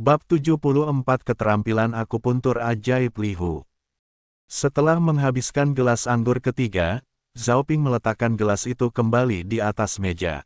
Bab 74 Keterampilan Akupuntur Ajaib Lihu. Setelah menghabiskan gelas anggur ketiga, Zhao Ping meletakkan gelas itu kembali di atas meja.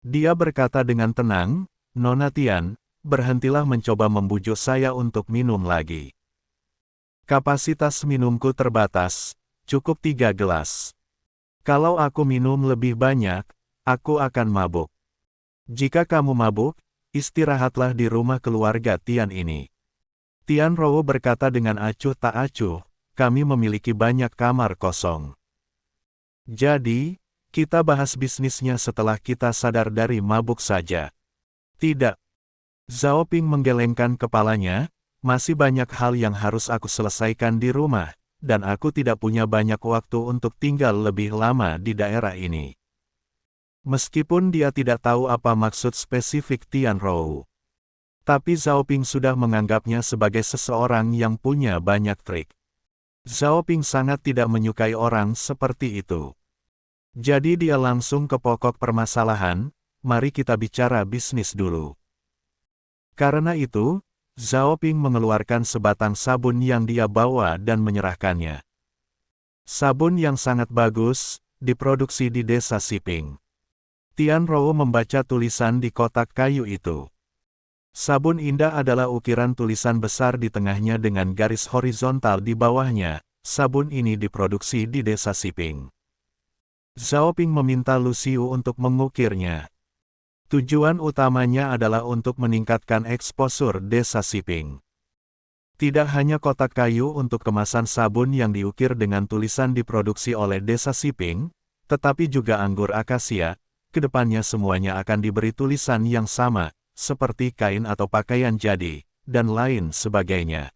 Dia berkata dengan tenang, "Nona Tian, berhentilah mencoba membujuk saya untuk minum lagi. Kapasitas minumku terbatas, cukup 3 gelas. Kalau aku minum lebih banyak, aku akan mabuk. Jika kamu mabuk, istirahatlah di rumah keluarga Tian ini." Tian Rou berkata dengan acuh tak acuh, "Kami memiliki banyak kamar kosong. Jadi, kita bahas bisnisnya setelah kita sadar dari mabuk saja." "Tidak." Zhao Ping menggelengkan kepalanya, "Masih banyak hal yang harus aku selesaikan di rumah, dan aku tidak punya banyak waktu untuk tinggal lebih lama di daerah ini." Meskipun dia tidak tahu apa maksud spesifik Tian Rou, tapi Zhao Ping sudah menganggapnya sebagai seseorang yang punya banyak trik. Zhao Ping sangat tidak menyukai orang seperti itu. Jadi dia langsung ke pokok permasalahan, "Mari kita bicara bisnis dulu." Karena itu, Zhao Ping mengeluarkan sebatang sabun yang dia bawa dan menyerahkannya. Sabun yang sangat bagus, diproduksi di desa Siping. Tian Rou membaca tulisan di kotak kayu itu. Sabun indah adalah ukiran tulisan besar di tengahnya dengan garis horizontal di bawahnya. Sabun ini diproduksi di desa Siping. Zhao Ping meminta Luciu untuk mengukirnya. Tujuan utamanya adalah untuk meningkatkan eksposur desa Siping. Tidak hanya kotak kayu untuk kemasan sabun yang diukir dengan tulisan diproduksi oleh desa Siping, tetapi juga anggur akasia. Kedepannya semuanya akan diberi tulisan yang sama, seperti kain atau pakaian jadi, dan lain sebagainya.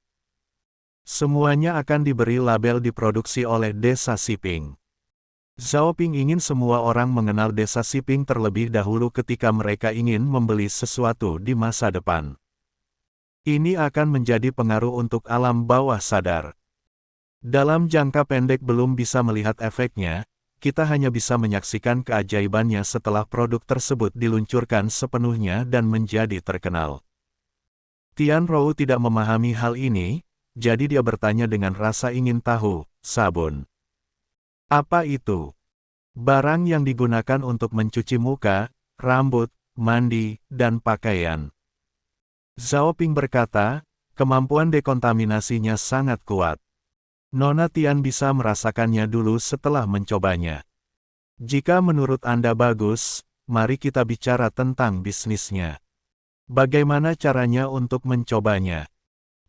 Semuanya akan diberi label diproduksi oleh desa Siping. Zhao Ping ingin semua orang mengenal desa Siping terlebih dahulu ketika mereka ingin membeli sesuatu di masa depan. Ini akan menjadi pengaruh untuk alam bawah sadar. Dalam jangka pendek belum bisa melihat efeknya, kita hanya bisa menyaksikan keajaibannya setelah produk tersebut diluncurkan sepenuhnya dan menjadi terkenal. Tian Rou tidak memahami hal ini, jadi dia bertanya dengan rasa ingin tahu, "Sabun apa itu?" "Barang yang digunakan untuk mencuci muka, rambut, mandi, dan pakaian." Zhao Ping berkata, "Kemampuan dekontaminasinya sangat kuat. Nona Tian bisa merasakannya dulu setelah mencobanya. Jika menurut Anda bagus, mari kita bicara tentang bisnisnya. Bagaimana caranya untuk mencobanya?"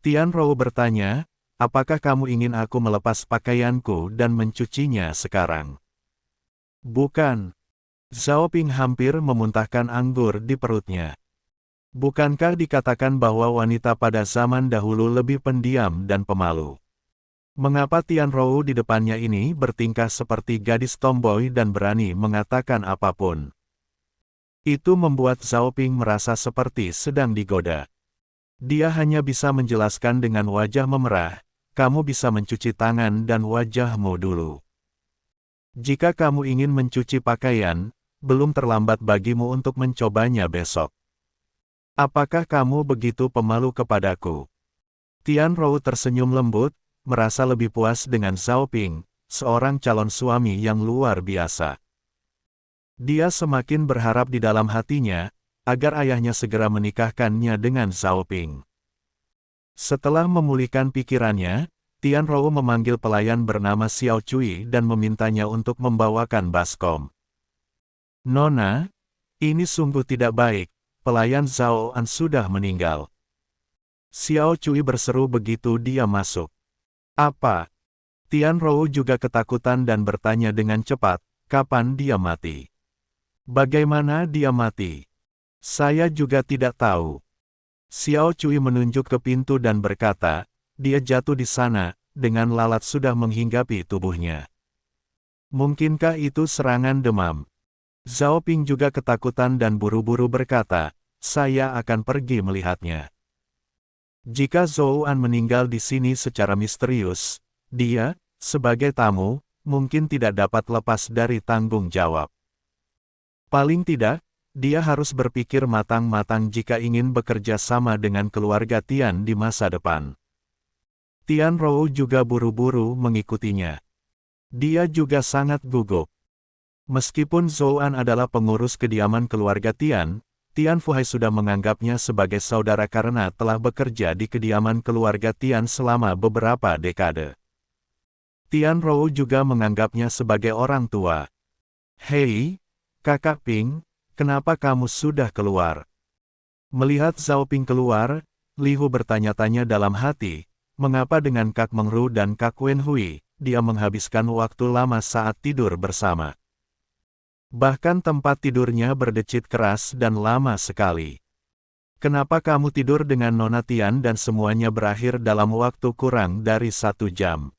Tian Rou bertanya, "Apakah kamu ingin aku melepas pakaianku dan mencucinya sekarang?" "Bukan." Zhao Ping hampir memuntahkan anggur di perutnya. Bukankah dikatakan bahwa wanita pada zaman dahulu lebih pendiam dan pemalu? Mengapa Tian Rou di depannya ini bertingkah seperti gadis tomboy dan berani mengatakan apapun? Itu membuat Zhao Ping merasa seperti sedang digoda. Dia hanya bisa menjelaskan dengan wajah memerah, "Kamu bisa mencuci tangan dan wajahmu dulu. Jika kamu ingin mencuci pakaian, belum terlambat bagimu untuk mencobanya besok. Apakah kamu begitu pemalu kepadaku?" Tian Rou tersenyum lembut, merasa lebih puas dengan Zhao Ping, seorang calon suami yang luar biasa. Dia semakin berharap di dalam hatinya, agar ayahnya segera menikahkannya dengan Zhao Ping. Setelah memulihkan pikirannya, Tian Rou memanggil pelayan bernama Xiao Cui dan memintanya untuk membawakan baskom. "Nona, ini sungguh tidak baik, pelayan Zhao An sudah meninggal." Xiao Cui berseru begitu dia masuk. "Apa?" Tian Rou juga ketakutan dan bertanya dengan cepat, "Kapan dia mati? Bagaimana dia mati?" "Saya juga tidak tahu." Xiao Cui menunjuk ke pintu dan berkata, "Dia jatuh di sana, dengan lalat sudah menghinggapi tubuhnya. Mungkinkah itu serangan demam?" Zhao Ping juga ketakutan dan buru-buru berkata, "Saya akan pergi melihatnya." Jika Zhou An meninggal di sini secara misterius, dia, sebagai tamu, mungkin tidak dapat lepas dari tanggung jawab. Paling tidak, Dia harus berpikir matang-matang jika ingin bekerja sama dengan keluarga Tian di masa depan. Tian Rou juga buru-buru mengikutinya. Dia juga sangat gugup. Meskipun Zhou An adalah pengurus kediaman keluarga Tian, Tian Fuhai sudah menganggapnya sebagai saudara karena telah bekerja di kediaman keluarga Tian selama beberapa dekade. Tian Rou juga menganggapnya sebagai orang tua. "Hei, Kakak Ping, kenapa kamu sudah keluar?" Melihat Zhao Ping keluar, Li Hu bertanya-tanya dalam hati, mengapa dengan Kak Meng Ru dan Kak Wen Hui, dia menghabiskan waktu lama saat tidur bersama. Bahkan tempat tidurnya berdecit keras dan lama sekali. "Kenapa kamu tidur dengan Nona Tian dan semuanya berakhir dalam waktu kurang dari 1 jam?"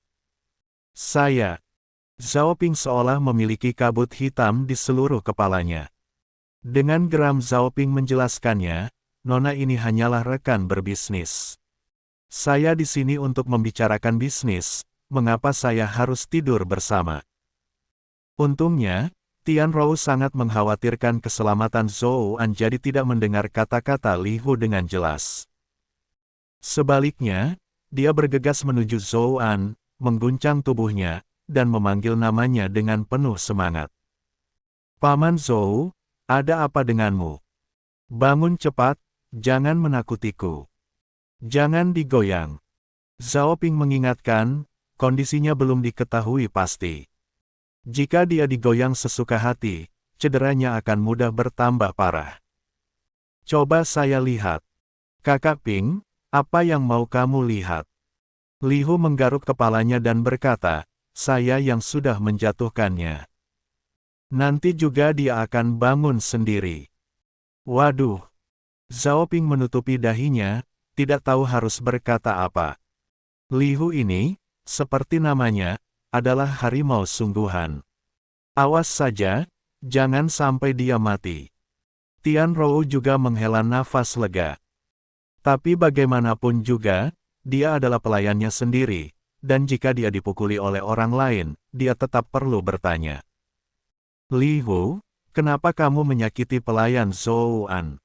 Zhao Ping seolah memiliki kabut hitam di seluruh kepalanya. Dengan geram Zhao Ping menjelaskannya, "Nona ini hanyalah rekan berbisnis. Saya di sini untuk membicarakan bisnis, mengapa saya harus tidur bersama?" Untungnya, Tian Rou sangat mengkhawatirkan keselamatan Zhou An jadi tidak mendengar kata-kata Li Hu dengan jelas. Sebaliknya, dia bergegas menuju Zhou An, mengguncang tubuhnya, dan memanggil namanya dengan penuh semangat. "Paman Zhou, ada apa denganmu? Bangun cepat, jangan menakutiku. Jangan digoyang." Zhao Ping mengingatkan, kondisinya belum diketahui pasti. Jika dia digoyang sesuka hati, cederanya akan mudah bertambah parah. "Coba saya lihat." "Kakak Ping, apa yang mau kamu lihat?" Li Hu menggaruk kepalanya dan berkata, "Saya yang sudah menjatuhkannya. Nanti juga dia akan bangun sendiri." Waduh! Zhao Ping menutupi dahinya, tidak tahu harus berkata apa. Li Hu ini, seperti namanya, adalah harimau sungguhan. Awas saja, jangan sampai dia mati. Tian Rou juga menghela nafas lega. Tapi bagaimanapun juga, dia adalah pelayannya sendiri, dan jika dia dipukuli oleh orang lain, dia tetap perlu bertanya. "Li Hu, kenapa kamu menyakiti pelayan Zhou An?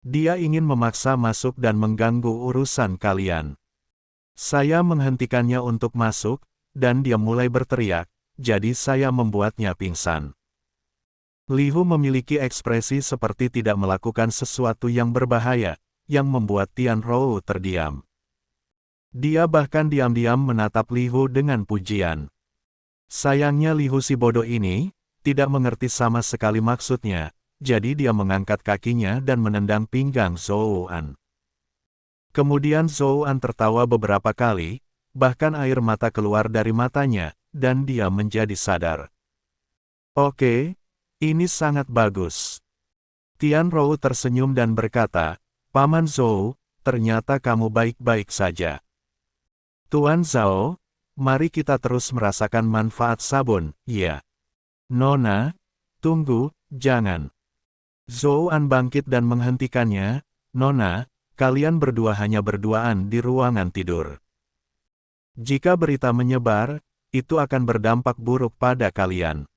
Dia ingin memaksa masuk dan mengganggu urusan kalian. Saya menghentikannya untuk masuk, dan dia mulai berteriak, jadi saya membuatnya pingsan." Li Hu memiliki ekspresi seperti tidak melakukan sesuatu yang berbahaya, yang membuat Tian Rou terdiam. Dia bahkan diam-diam menatap Li Hu dengan pujian. Sayangnya Li Hu si bodoh ini, tidak mengerti sama sekali maksudnya, jadi dia mengangkat kakinya dan menendang pinggang Zhou An. Kemudian Zhou An tertawa beberapa kali, bahkan air mata keluar dari matanya, dan dia menjadi sadar. "Oke, ini sangat bagus." Tian Rou tersenyum dan berkata, "Paman Zhou, ternyata kamu baik-baik saja." "Tuan Zhao, mari kita terus merasakan manfaat sabun, ya." "Nona, tunggu, jangan." Zhou An bangkit dan menghentikannya, "Nona, kalian berdua hanya berduaan di ruangan tidur. Jika berita menyebar, itu akan berdampak buruk pada kalian.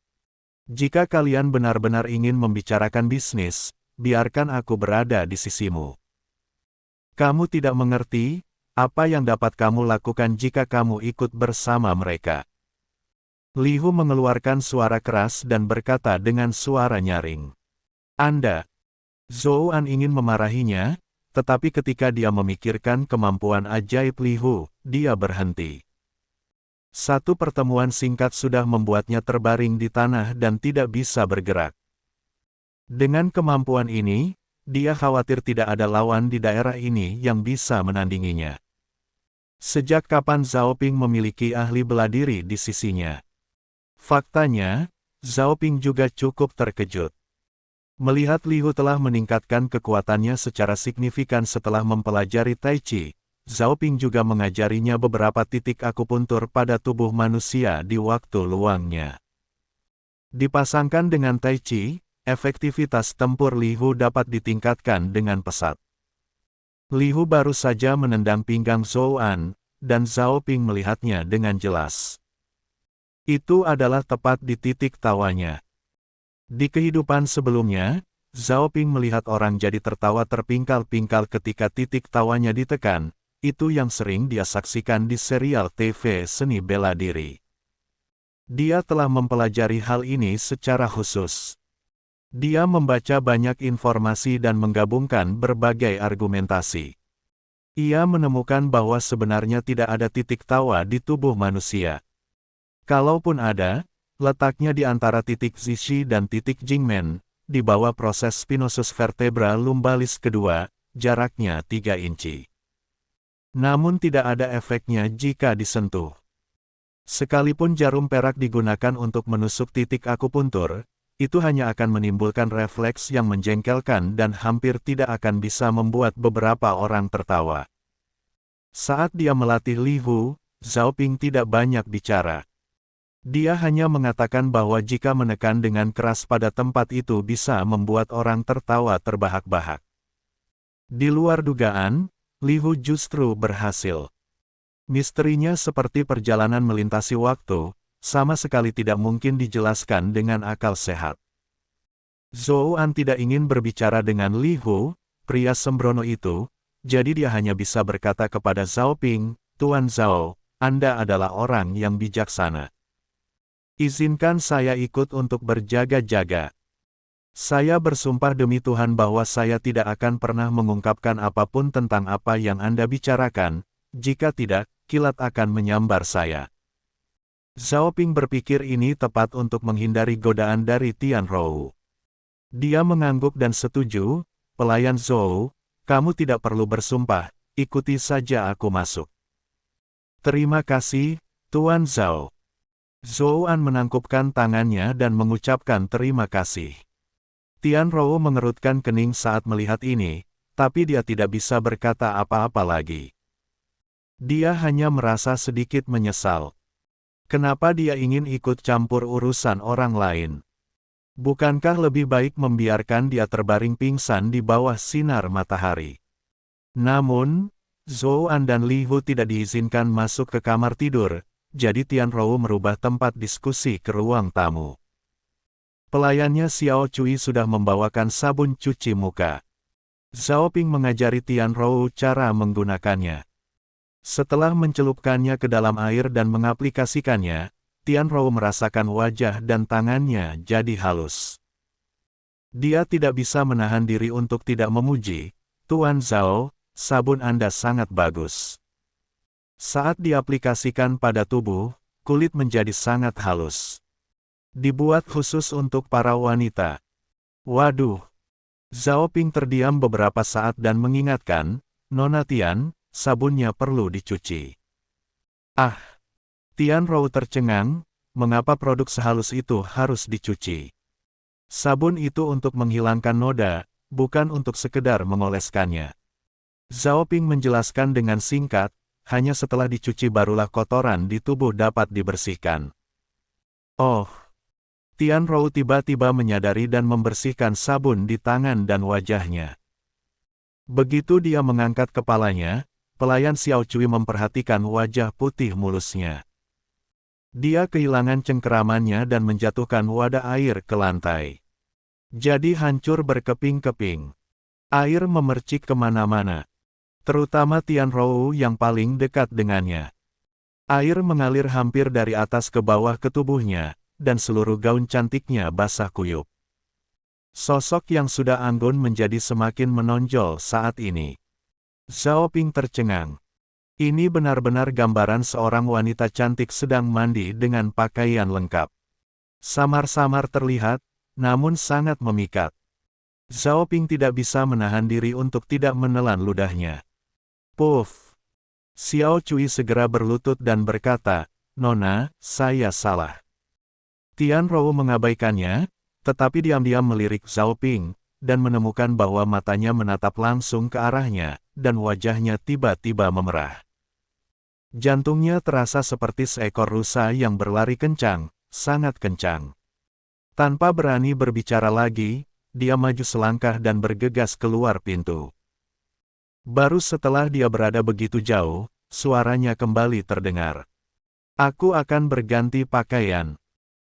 Jika kalian benar-benar ingin membicarakan bisnis, biarkan aku berada di sisimu. Kamu tidak mengerti, apa yang dapat kamu lakukan jika kamu ikut bersama mereka." Li Hu mengeluarkan suara keras dan berkata dengan suara nyaring. "Anda." Zhou An ingin memarahinya, tetapi ketika dia memikirkan kemampuan ajaib Li Hu, dia berhenti. Satu pertemuan singkat sudah membuatnya terbaring di tanah dan tidak bisa bergerak. Dengan kemampuan ini, dia khawatir tidak ada lawan di daerah ini yang bisa menandinginya. Sejak kapan Zhao Ping memiliki ahli bela diri di sisinya? Faktanya, Zhao Ping juga cukup terkejut. Melihat Li Hu telah meningkatkan kekuatannya secara signifikan setelah mempelajari Tai Chi, Zhao Ping juga mengajarinya beberapa titik akupuntur pada tubuh manusia di waktu luangnya. Dipasangkan dengan Tai Chi, efektivitas tempur Li Hu dapat ditingkatkan dengan pesat. Li Hu baru saja menendang pinggang Zhou An, dan Zhao Ping melihatnya dengan jelas. Itu adalah tepat di titik tawanya. Di kehidupan sebelumnya, Zhao Ping melihat orang jadi tertawa terpingkal-pingkal ketika titik tawanya ditekan, itu yang sering dia saksikan di serial TV seni bela diri. Dia telah mempelajari hal ini secara khusus. Dia membaca banyak informasi dan menggabungkan berbagai argumentasi. Ia menemukan bahwa sebenarnya tidak ada titik tawa di tubuh manusia. Kalaupun ada, letaknya di antara titik Zishi dan titik Jingmen, di bawah proses spinosus vertebra lumbalis kedua, jaraknya 3 inci. Namun tidak ada efeknya jika disentuh. Sekalipun jarum perak digunakan untuk menusuk titik akupuntur, itu hanya akan menimbulkan refleks yang menjengkelkan dan hampir tidak akan bisa membuat beberapa orang tertawa. Saat dia melatih Li Hu, Zhao Ping tidak banyak bicara. Dia hanya mengatakan bahwa jika menekan dengan keras pada tempat itu bisa membuat orang tertawa terbahak-bahak. Di luar dugaan, Li Hu justru berhasil. Misterinya seperti perjalanan melintasi waktu, sama sekali tidak mungkin dijelaskan dengan akal sehat. Zhou An tidak ingin berbicara dengan Li Hu, pria sembrono itu, jadi dia hanya bisa berkata kepada Zhao Ping, "Tuan Zhao, Anda adalah orang yang bijaksana. Izinkan saya ikut untuk berjaga-jaga. Saya bersumpah demi Tuhan bahwa saya tidak akan pernah mengungkapkan apapun tentang apa yang Anda bicarakan, jika tidak, kilat akan menyambar saya." Zhao Ping berpikir ini tepat untuk menghindari godaan dari Tian Rou. Dia mengangguk dan setuju, "Pelayan Zhou, kamu tidak perlu bersumpah, ikuti saja aku masuk." "Terima kasih, Tuan Zhao." Zhou An menangkupkan tangannya dan mengucapkan terima kasih. Tian Rou mengerutkan kening saat melihat ini, tapi dia tidak bisa berkata apa-apa lagi. Dia hanya merasa sedikit menyesal. Kenapa dia ingin ikut campur urusan orang lain? Bukankah lebih baik membiarkan dia terbaring pingsan di bawah sinar matahari? Namun, Zhou An dan Li Hu tidak diizinkan masuk ke kamar tidur, jadi Tian Rou merubah tempat diskusi ke ruang tamu. Pelayannya Xiao Cui sudah membawakan sabun cuci muka. Zhao Ping mengajari Tian Rou cara menggunakannya. Setelah mencelupkannya ke dalam air dan mengaplikasikannya, Tian Rou merasakan wajah dan tangannya jadi halus. Dia tidak bisa menahan diri untuk tidak memuji, "Tuan Zhao, sabun Anda sangat bagus." Saat diaplikasikan pada tubuh, kulit menjadi sangat halus. Dibuat khusus untuk para wanita. Waduh! Zhao Ping terdiam beberapa saat dan mengingatkan, "Nona Tian, sabunnya perlu dicuci." Ah! Tian Rou tercengang, mengapa produk sehalus itu harus dicuci? Sabun itu untuk menghilangkan noda, bukan untuk sekedar mengoleskannya. Zhao Ping menjelaskan dengan singkat, hanya setelah dicuci barulah kotoran di tubuh dapat dibersihkan. Oh! Tian Rou tiba-tiba menyadari dan membersihkan sabun di tangan dan wajahnya. Begitu dia mengangkat kepalanya, pelayan Xiao Cui memperhatikan wajah putih mulusnya. Dia kehilangan cengkeramannya dan menjatuhkan wadah air ke lantai. Jadi hancur berkeping-keping. Air memercik kemana-mana. Terutama Tian Rou yang paling dekat dengannya. Air mengalir hampir dari atas ke bawah ke tubuhnya, dan seluruh gaun cantiknya basah kuyup. Sosok yang sudah anggun menjadi semakin menonjol saat ini. Zhao Ping tercengang. Ini benar-benar gambaran seorang wanita cantik sedang mandi dengan pakaian lengkap. Samar-samar terlihat, namun sangat memikat. Zhao Ping tidak bisa menahan diri untuk tidak menelan ludahnya. Puff! Xiao Cui segera berlutut dan berkata, "Nona, saya salah." Tian Rou mengabaikannya, tetapi diam-diam melirik Zhao Ping, dan menemukan bahwa matanya menatap langsung ke arahnya, dan wajahnya tiba-tiba memerah. Jantungnya terasa seperti seekor rusa yang berlari kencang, sangat kencang. Tanpa berani berbicara lagi, dia maju selangkah dan bergegas keluar pintu. Baru setelah dia berada begitu jauh, suaranya kembali terdengar. "Aku akan berganti pakaian.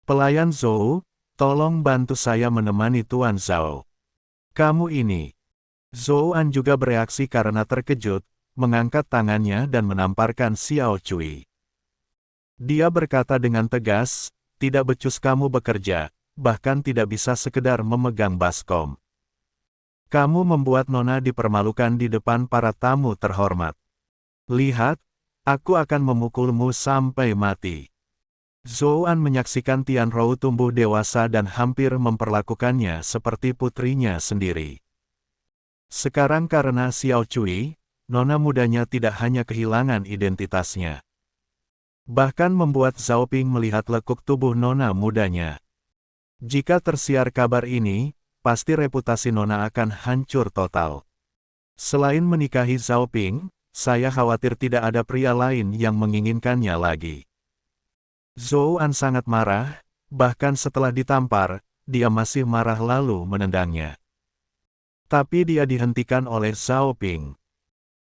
Pelayan Zhou, tolong bantu saya menemani Tuan Zhao." Kamu ini. Zhou An juga bereaksi karena terkejut, mengangkat tangannya dan menamparkan Xiao Cui. Dia berkata dengan tegas, tidak becus kamu bekerja, bahkan tidak bisa sekedar memegang baskom. Kamu membuat Nona dipermalukan di depan para tamu terhormat. Lihat, aku akan memukulmu sampai mati. Zhou An menyaksikan Tianrou tumbuh dewasa dan hampir memperlakukannya seperti putrinya sendiri. Sekarang karena Xiao Cui, Nona mudanya tidak hanya kehilangan identitasnya. Bahkan membuat Zhao Ping melihat lekuk tubuh Nona mudanya. Jika tersiar kabar ini, pasti reputasi Nona akan hancur total. Selain menikahi Zhao Ping, saya khawatir tidak ada pria lain yang menginginkannya lagi. Zhou An sangat marah, bahkan setelah ditampar, dia masih marah lalu menendangnya. Tapi dia dihentikan oleh Zhao Ping.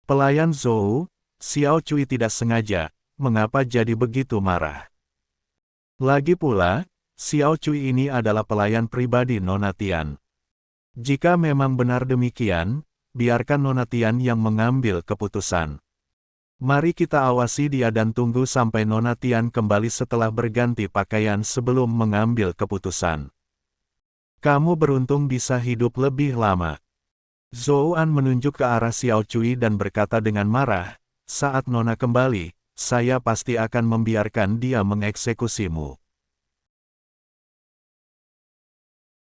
Pelayan Zhou, Xiao Cui tidak sengaja, mengapa jadi begitu marah. Lagi pula, Xiao Cui ini adalah pelayan pribadi Nona Tian. Jika memang benar demikian, biarkan Nona Tian yang mengambil keputusan. Mari kita awasi dia dan tunggu sampai Nona Tian kembali setelah berganti pakaian sebelum mengambil keputusan. Kamu beruntung bisa hidup lebih lama. Zhou An menunjuk ke arah Xiao Cui dan berkata dengan marah, saat Nona kembali, saya pasti akan membiarkan dia mengeksekusimu.